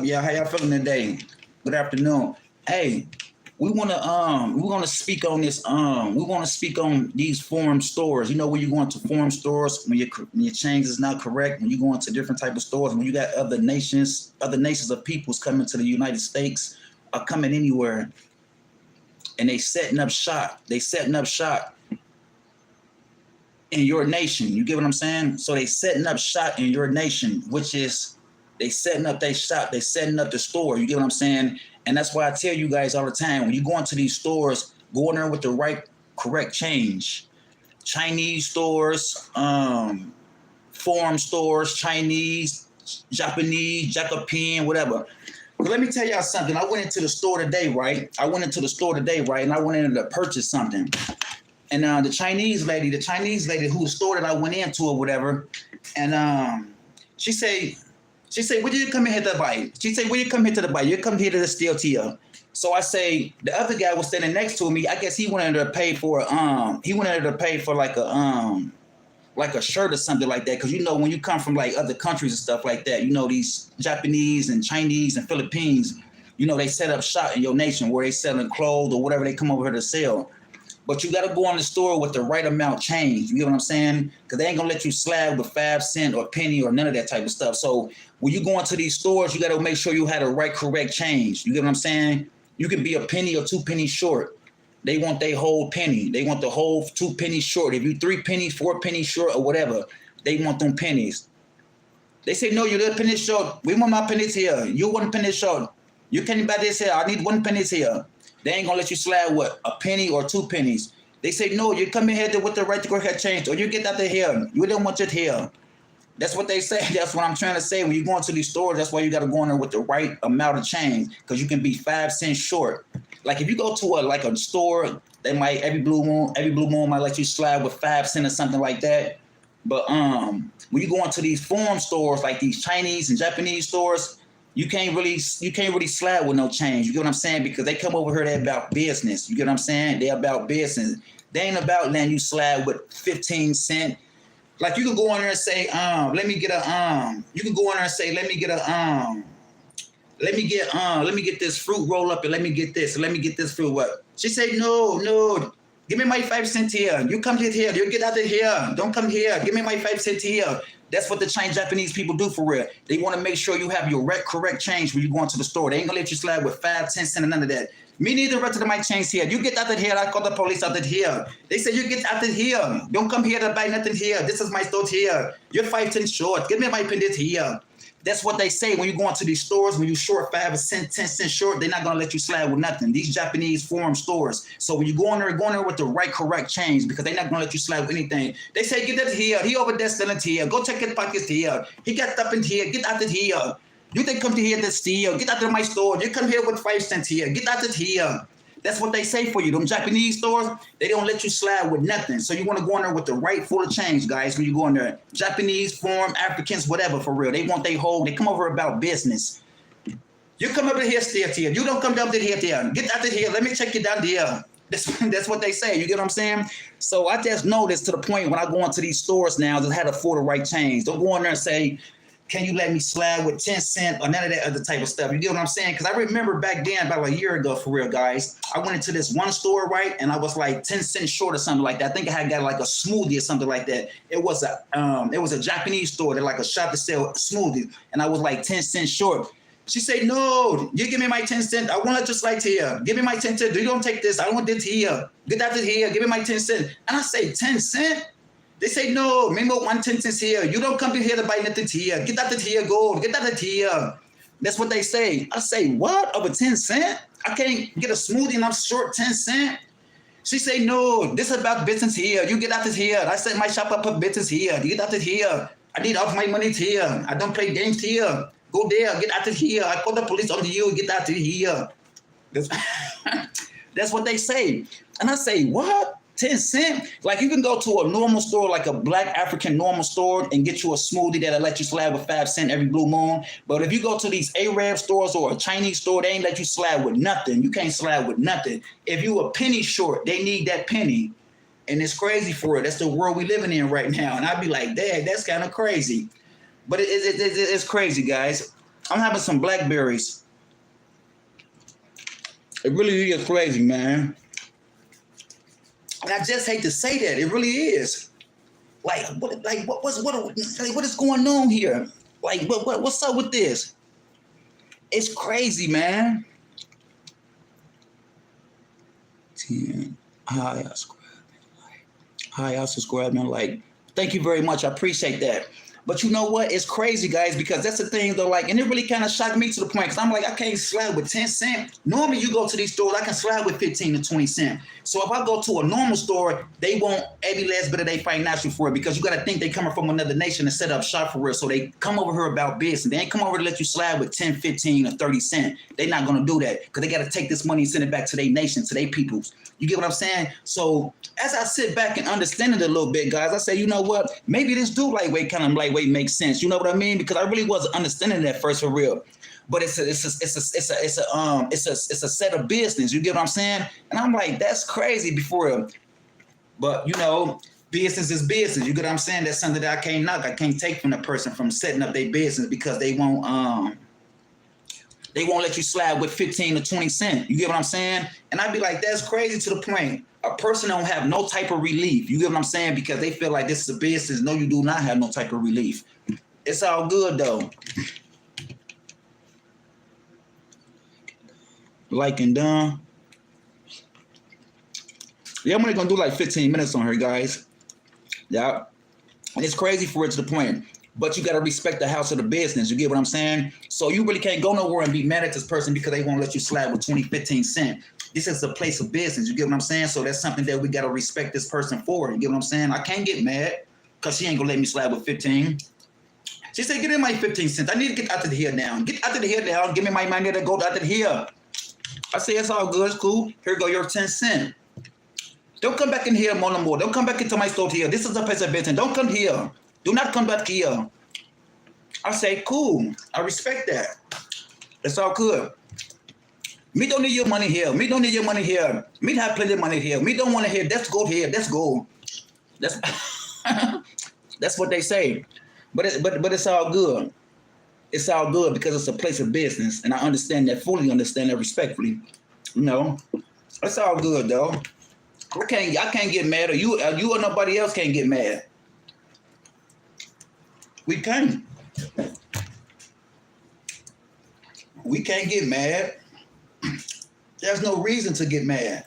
Yeah, how y'all feeling today? Good afternoon. Hey, we wanna speak on this. We wanna speak on these forum stores. You know, when you go into forum stores, when your change is not correct, when you go into different type of stores, when you got other nations of peoples coming to the United States or coming anywhere, and they setting up shop. They setting up shop in your nation. You get what I'm saying? So they setting up shop in your nation, which is they setting up their shop, they setting up the store. You get what I'm saying? And that's why I tell you guys all the time, when you go into these stores, go in there with the right correct change. Chinese stores, foreign stores, Chinese, Japanese, Jacobean, whatever. But let me tell y'all something. I went into the store today, right? And I went in to purchase something. And the Chinese lady who store that I went into or whatever, and she say, "What did you come here to buy?" She say, "What you come here to buy? You come here to steal here." So I say, the other guy was standing next to me. I guess he wanted to pay for like a shirt or something like that. Because you know when you come from like other countries and stuff like that, you know these Japanese and Chinese and Philippines, you know they set up shop in your nation where they selling clothes or whatever they come over here to sell. But you got to go in the store with the right amount change. You get what I'm saying? Because they ain't going to let you slab with 5 cent or penny or none of that type of stuff. So when you go into these stores, you got to make sure you had the right correct change. You get what I'm saying? You can be a penny or 2 pennies short. They want their whole penny. They want the whole 2 pennies short. If you 3 pennies, 4 pennies short or whatever, they want them pennies. They say, no, you're a penny short. We want my pennies here. You want a penny short. You can't buy this here. I need 1 penny here. They ain't gonna let you slide what, a penny or 2 pennies. They say, no, you come in here with the right to go ahead change, or you get out of here. You don't want it here. That's what they say. That's what I'm trying to say. When you go into these stores, that's why you got to go in there with the right amount of change, because you can be 5 cents short. Like if you go to a store, they might every blue moon might let you slide with 5 cents or something like that. But when you go into these foreign stores, like these Chinese and Japanese stores, you can't really slide with no change. You get what I'm saying? Because they come over here, they're about business. You get what I'm saying? They're about business. They ain't about letting you slide with 15 cent. Like you can go in there and say, let me get this fruit roll up and let me get this fruit what? She said, no, give me my 5 cents here. You come here, you get out of here. Don't come here. Give me my 5 cents here. That's what the Japanese people do for real. They want to make sure you have your correct change when you go into the store. They ain't gonna let you slide with 5, 10 cents and none of that. Me neither. Rest of my change here. You get out of here. I call the police out of here. They say you get out of here. Don't come here to buy nothing here. This is my store here. You're 5 cents short. Give me my penny here. That's what they say when you go into these stores. When you short 5 cents, 10 cents short, they're not gonna let you slide with nothing. These Japanese foreign stores. So when you go in there with the right correct change, because they're not gonna let you slide with anything. They say get that here. He over there selling here. Go check his pockets here. He got stuff in here. Get out of here. You think come to here to steal? Get out of my store. You come here with 5 cents here. Get out of here. That's what they say for you. Them Japanese stores, they don't let you slide with nothing. So you want to go in there with the right full of change, guys. When you go in there, Japanese, foreign, Africans, whatever, for real. They want they come over about business. You come over here, steal here. You don't come down to here. Get out of here. Let me check you down there. That's what they say. You get what I'm saying? So I just noticed to the point when I go into these stores now, that I had to afford the right change. Don't go in there and say, can you let me slide with 10 cents or none of that other type of stuff? You get what I'm saying? Because I remember back then, about a year ago, for real, guys, I went into this one store, right? And I was like 10 cents short or something like that. I think I had got like a smoothie or something like that. It was a Japanese store. They're like a shop to sell smoothies. And I was like 10 cents short. She said, no, you give me my 10 cents. I want to just like here. Give me my 10 cents. You don't take this. I want this here. Get out of here. Give me my 10 cents. And I say, 10 cents? They say, no, minimum 1 10 cents here. You don't come to here to buy nothing here. Get out of here, go. Get out of here. That's what they say. I say, what? Over 10 cents? I can't get a smoothie and I'm short 10 cents? She say, no, this is about business here. You get out of here. I set my shop up for business here. You get out of here. I need all my money here. I don't play games here. Go there. Get out of here. I call the police on you. Get out of here. That's what they say. And I say, what? 10 cents? Like you can go to a normal store, like a black African normal store, and get you a smoothie that'll let you slide with 5 cents every blue moon. But if you go to these Arab stores or a Chinese store, they ain't let you slide with nothing. You can't slide with nothing. If you a penny short, they need that penny. And it's crazy for it. That's the world we living in right now. And I'd be like, Dad, that's kind of crazy. But it's crazy, guys. I'm having some blackberries. It really is crazy, man. And I just hate to say that. It really is. What is going on here? Like, what's up with this? It's crazy, man. 10. Hi, I subscribe, man. Like, thank you very much. I appreciate that. But you know what? It's crazy, guys, because that's the thing, though. Like, and it really kind of shocked me to the point because I'm like, I can't slide with 10 cents. Normally, you go to these stores, I can slide with 15 to 20 cents. So if I go to a normal store, they want every last bit of their financial for it because you got to think they coming from another nation to set up shop for real. So they come over here about business. They ain't come over to let you slide with 10, 15, or 30 cents. They're not going to do that because they got to take this money and send it back to their nation, to their peoples. You get what I'm saying? So as I sit back and understand it a little bit, guys, I say, you know what? Maybe this do lightweight kind of lightweight makes sense. You know what I mean? Because I really wasn't understanding that first for real. But it's a set of business. You get what I'm saying? And I'm like, that's crazy before. But you know, business is business. You get what I'm saying? That's something that I can't knock. I can't take from the person from setting up their business because they won't let you slide with 15 to 20 cents. You get what I'm saying? And I'd be like, that's crazy to the point. A person don't have no type of relief. You get what I'm saying? Because they feel like this is a business. No, you do not have no type of relief. It's all good though. Like and done. Yeah, I'm only gonna do like 15 minutes on her, guys. Yeah. And it's crazy for it to the point. But you gotta respect the house of the business. You get what I'm saying? So you really can't go nowhere and be mad at this person because they won't let you slide with 20, 15 cents. This is a place of business. You get what I'm saying? So that's something that we gotta respect this person for. You get what I'm saying? I can't get mad because she ain't gonna let me slide with 15. She said, get in my 15 cents. I need to get out of here now. Get out of here now. Give me my money to go out of here. I say, it's all good. It's cool. Here go your 10 cents. Don't come back in here more no more. Don't come back into my store here. This is a place of business. Don't come here. Do not come back here. I say, cool. I respect that. It's all good. Me don't need your money here. Me don't need your money here. Me have plenty of money here. Me don't want to hear. Let's go here. Let's go. That's that's what they say. But it's all good. It's all good because it's a place of business, and I understand that, fully understand that, respectfully. You know, it's all good though. I can't get mad, or you or nobody else can't get mad. We can't. We can't get mad. There's no reason to get mad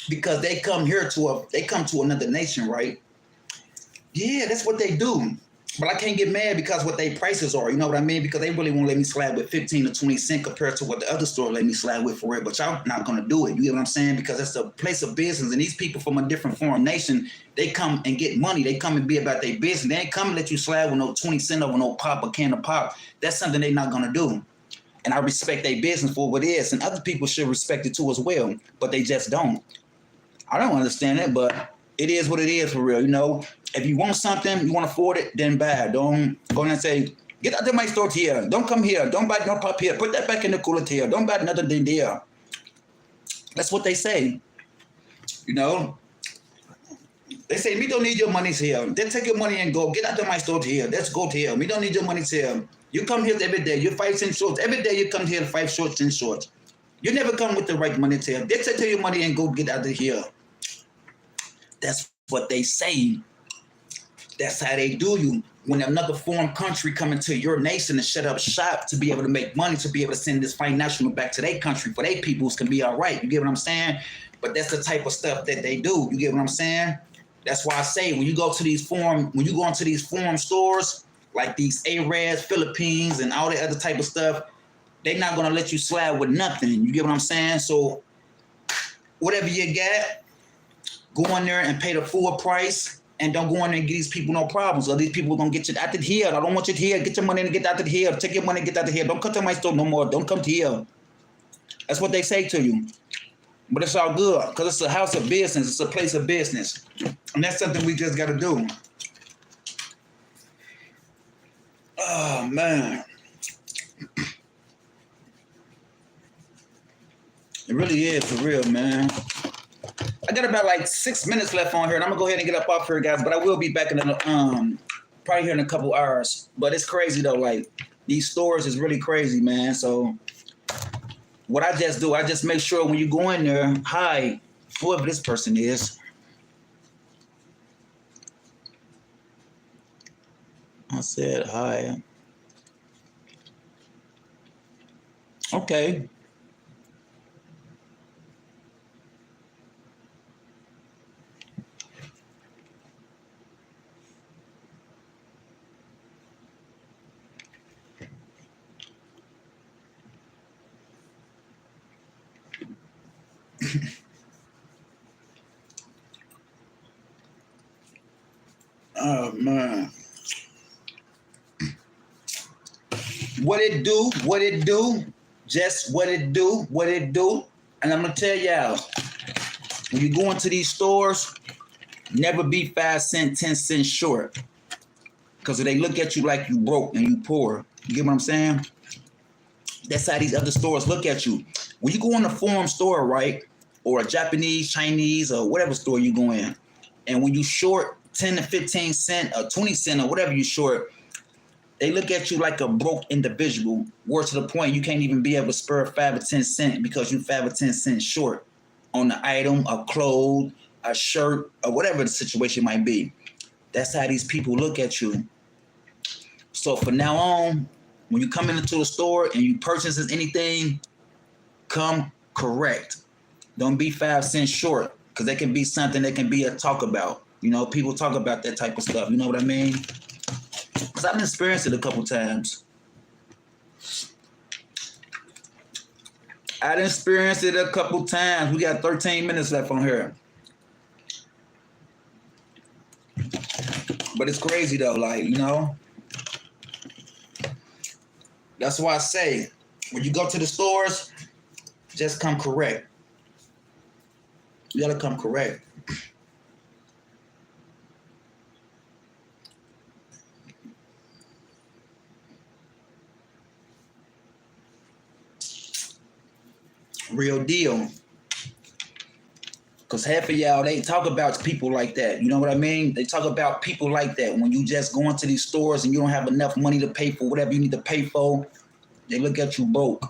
because they come to another nation, right? Yeah, that's what they do. But I can't get mad because what their prices are, you know what I mean? Because they really won't let me slide with 15 to 20 cents compared to what the other store let me slide with for it. But y'all not gonna do it. You get what I'm saying? Because it's a place of business, and these people from a different foreign nation, they come and get money. They come and be about their business. They ain't come and let you slide with no 20 cents over no pop or can of pop. That's something they're not gonna do. And I respect their business for what it is, and other people should respect it too as well. But they just don't. I don't understand it, but it is what it is for real, you know. If you want something, you want to afford it, then buy it. Don't go in and say, get out of my store here. Don't come here. Don't buy no pop here. Put that back in the cooler here. Don't buy another thing there. That's what they say. You know? They say, we don't need your money here. Then take your money and go. Get out of my store here. Let's go here. We don't need your money here. You come here every day. You're 5 cents short. Every day you come here 5 cents short. You never come with the right money here. They take your money and go get out of here. That's what they say. That's how they do you. When another foreign country come into your nation and shut up shop to be able to make money, to be able to send this financial back to their country for their peoples can be all right. You get what I'm saying? But that's the type of stuff that they do. You get what I'm saying? That's why I say when you go into these foreign stores, like these Arabs, Philippines, and all that other type of stuff, they're not gonna let you slide with nothing. You get what I'm saying? So whatever you get, go in there and pay the full price. And don't go in there and give these people no problems. Or these people are going to get you out of here. I don't want you here. Get your money and get out of here. Take your money and get out of here. Don't come to my store no more. Don't come to here. That's what they say to you. But it's all good because it's a house of business. It's a place of business. And that's something we just got to do. Oh, man. It really is for real, man. I got about like 6 minutes left on here, and I'm gonna go ahead and get up off here, guys. But I will be back in probably here in a couple hours. But it's crazy though, like these stores is really crazy, man. So what I just do, I just make sure when you go in there, hi, whoever this person is. I said hi. Okay. Oh man. What it do, just what it do. And I'm gonna tell y'all, when you go into these stores, never be 5 cents, 10 cents short. Because they look at you like you broke and you poor. You get what I'm saying? That's how these other stores look at you. When you go in a foreign store, right? Or a Japanese, Chinese, or whatever store you go in, and when you short 10 to 15 cent or 20 cent or whatever you short, they look at you like a broke individual. Word to the point you can't even be able to spare 5 or 10 cent because you 5 or 10 cents short on the item, a clothes, a shirt, or whatever the situation might be. That's how these people look at you. So from now on, when you come into the store and you purchase anything, come correct. Don't be 5 cents short, because they can be something that can be a talk about. You know, people talk about that type of stuff. You know what I mean? Because I've experienced it a couple times. I experienced it a couple times. We got 13 minutes left on here. But it's crazy though, like, you know. That's why I say, when you go to the stores, just come correct. You gotta come correct. Real deal. Because half of y'all, they talk about people like that. You know what I mean? They talk about people like that. When you just go into these stores and you don't have enough money to pay for whatever you need to pay for, they look at you broke.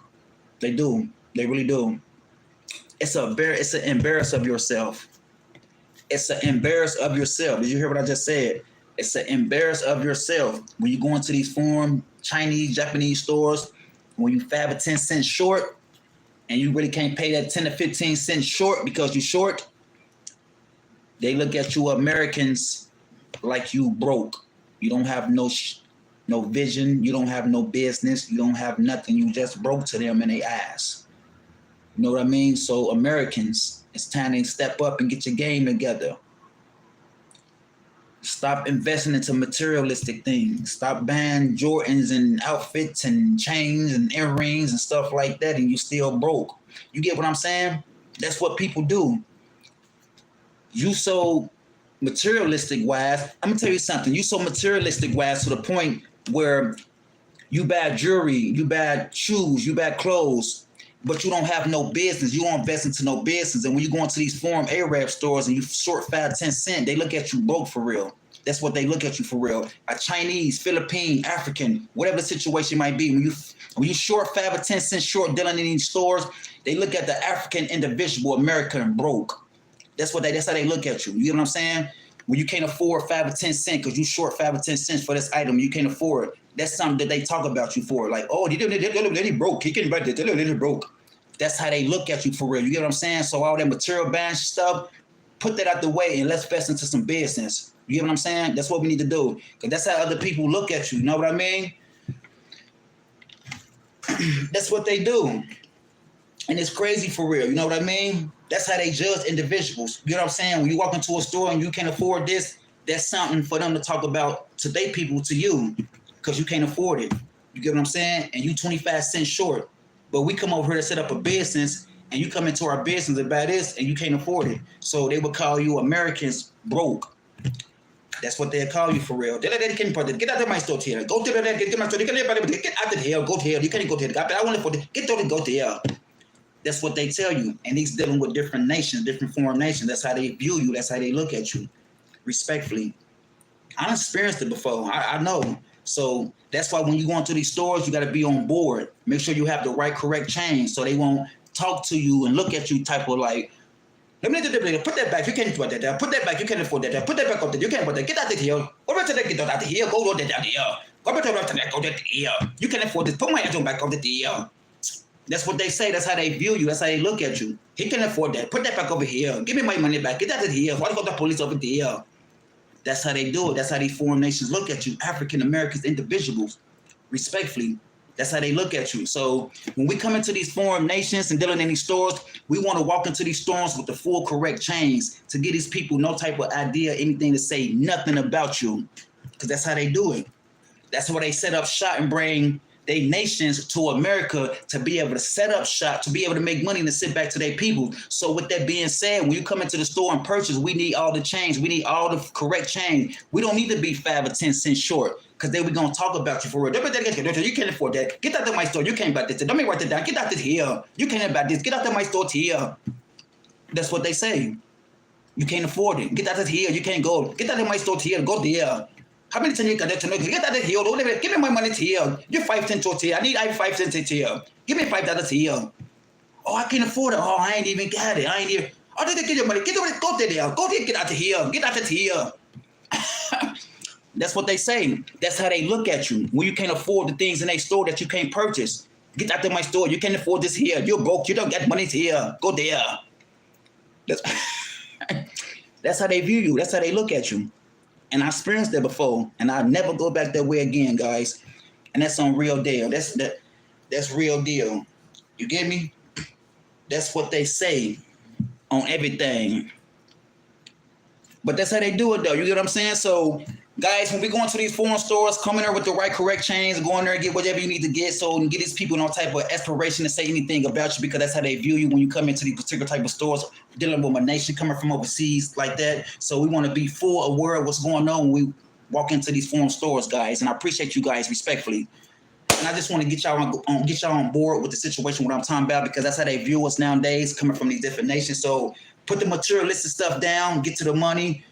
They do. They really do. It's an embarrass of yourself. It's an embarrass of yourself. Did you hear what I just said? It's an embarrass of yourself. When you go into these foreign Chinese, Japanese stores, when you 5 or 10 cents short, and you really can't pay that 10 to 15 cents short because you're short, they look at you Americans like you broke. You don't have no vision. You don't have no business. You don't have nothing. You just broke to them in their eyes. You know what I mean? So Americans, it's time to step up and get your game together. Stop investing into materialistic things. Stop buying Jordans and outfits and chains and earrings and stuff like that, and you still broke. You get what I'm saying? That's what people do. You so materialistic wise. I'm gonna tell you something. You so materialistic wise to the point where you buy jewelry, you buy shoes, you buy clothes, but you don't have no business. You don't invest into no business. And when you go into these foreign Arab stores and you short 5, 10 cents, they look at you broke for real. That's what they look at you for real. A Chinese, Philippine, African, whatever the situation might be. When you short 5 or 10 cents short dealing in these stores, they look at the African individual, American broke. That's how they look at you. You get what I'm saying? When you can't afford 5 or 10 cents because you short 5 or 10 cents for this item, you can't afford it. That's something that they talk about you for. Like, oh, he broke. He can't buy that. He broke. That's how they look at you for real. You get what I'm saying? So all that material buying stuff, put that out the way and let's invest into some business. You get what I'm saying? That's what we need to do. Because that's how other people look at you. You know what I mean? That's what they do. And it's crazy for real. You know what I mean? That's how they judge individuals. You know what I'm saying? When you walk into a store and you can't afford this, that's something for them to talk about to their people, to you, because you can't afford it. You get what I'm saying? And you 25 cents short. But we come over here to set up a business, and you come into our business and buy this, and you can't afford it. So they would call you Americans broke. That's what they'll call you for real. Get out of my store here. Go to the get my store. Get out of here. Go to hell. You can't go to hell. I want it for the get to go to hell. That's what they tell you. And he's dealing with different nations, different foreign nations. That's how they view you. That's how they look at you. Respectfully. I experienced it before. I know. So that's why when you go into these stores, you got to be on board. Make sure you have the right, correct change so they won't talk to you and look at you type of like, let me put that back. You can't afford that. Put that back. You can't afford that. Put that back up there. You can't afford that. Get out of here. Go back to that. Get out of here. Go to that here. Go back to that. Go to here. You can't afford this. Put my item back on the here. That's what they say. That's how they view you. That's how they look at you. He can afford that. Put that back over here. Give me my money back. Get out of here. Why do you got the police over there? That's how they do it. That's how these foreign nations look at you. African Americans, individuals, respectfully. That's how they look at you. So when we come into these foreign nations and dealing in these stores, we want to walk into these stores with the full correct chains to give these people no type of idea, anything to say nothing about you. Because that's how they do it. That's why they set up shop and bring their nations to America to be able to set up shop, to be able to make money and to sit back to their people. So with that being said, when you come into the store and purchase, we need all the change. We need all the correct change. We don't need to be 5 or 10 cents short. Because then we're going to talk about you for real. You can't afford that. Get out of my store. You can't buy this. Let me write that down. Get out of here. You can't buy this. Get out of my store here. That's what they say. You can't afford it. Get out of here. You can't go. Get out of my store here. Go there. How many times you got that to know? Get out of here. Give me my money here. You're 5 cents here. I 5 cents here. Give me $5 here. Oh, I can't afford it. Oh, I ain't even got it. I ain't even. Oh, did they get your money? Get over there. Go there. Go there. Get out of here. Get out of here. That's what they say. That's how they look at you. When you can't afford the things in a store that you can't purchase. Get out of my store. You can't afford this here. You're broke. You don't get money here. Go there. That's how they view you. That's how they look at you. And I experienced that before. And I'll never go back that way again, guys. And that's on real deal. That's real deal. You get me? That's what they say on everything. But that's how they do it, though. You get what I'm saying? So, guys, when we go into these foreign stores, come in there with the right, correct chains, go in there and get whatever you need to get so and get these people no type of aspiration to say anything about you because that's how they view you when you come into these particular type of stores, dealing with a nation coming from overseas like that. So we want to be full aware of what's going on when we walk into these foreign stores, guys. And I appreciate you guys respectfully. And I just want to get y'all on board with the situation, what I'm talking about, because that's how they view us nowadays, coming from these different nations. So put the materialistic stuff down, get to the money,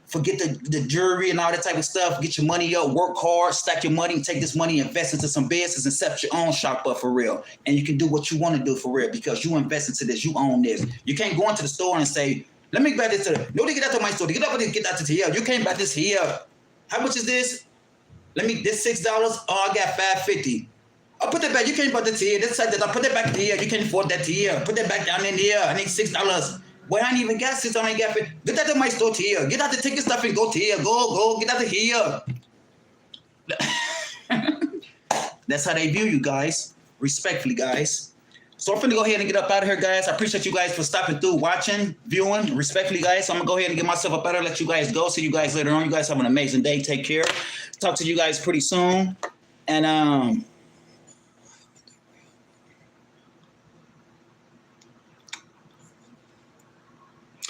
forget the jewelry and all that type of stuff. Get your money up, work hard, stack your money, take this money, invest into some business, and set your own shop up for real. And you can do what you want to do for real because you invest into this, you own this. You can't go into the store and say, let me buy this. No, they get out of my store. They get out of get out to here. You can't buy this here. How much is this? This $6. Oh, I got $5.50. I'll put that back. You can't buy this here. This side that I'll put that back here. You can't afford that here. Put that back down in here. I need $6. Well, I ain't even got $6. I ain't got $5. Get out of my store to here. Get out to take your stuff and go to here. Go. Get out of here. That's how they view you guys. Respectfully, guys. So I'm finna go ahead and get up out of here, guys. I appreciate you guys for stopping through, watching, viewing. Respectfully, guys. So I'm gonna go ahead and get myself up out of here, let you guys go. See you guys later on. You guys have an amazing day. Take care. Talk to you guys pretty soon. And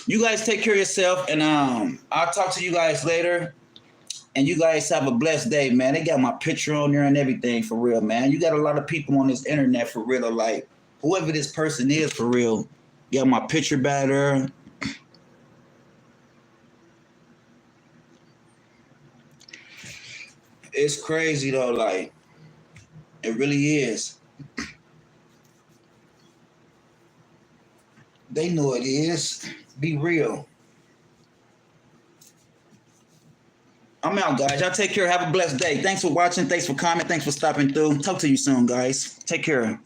you guys take care of yourself, and I'll talk to you guys later. And you guys have a blessed day, man. They got my picture on there and everything for real, man. You got a lot of people on this internet for real, like whoever this person is for real. Got my picture by there. It's crazy though, like it really is. They know it is. Be real. I'm out, guys. Y'all take care. Have a blessed day. Thanks for watching. Thanks for commenting. Thanks for stopping through. Talk to you soon, guys. Take care.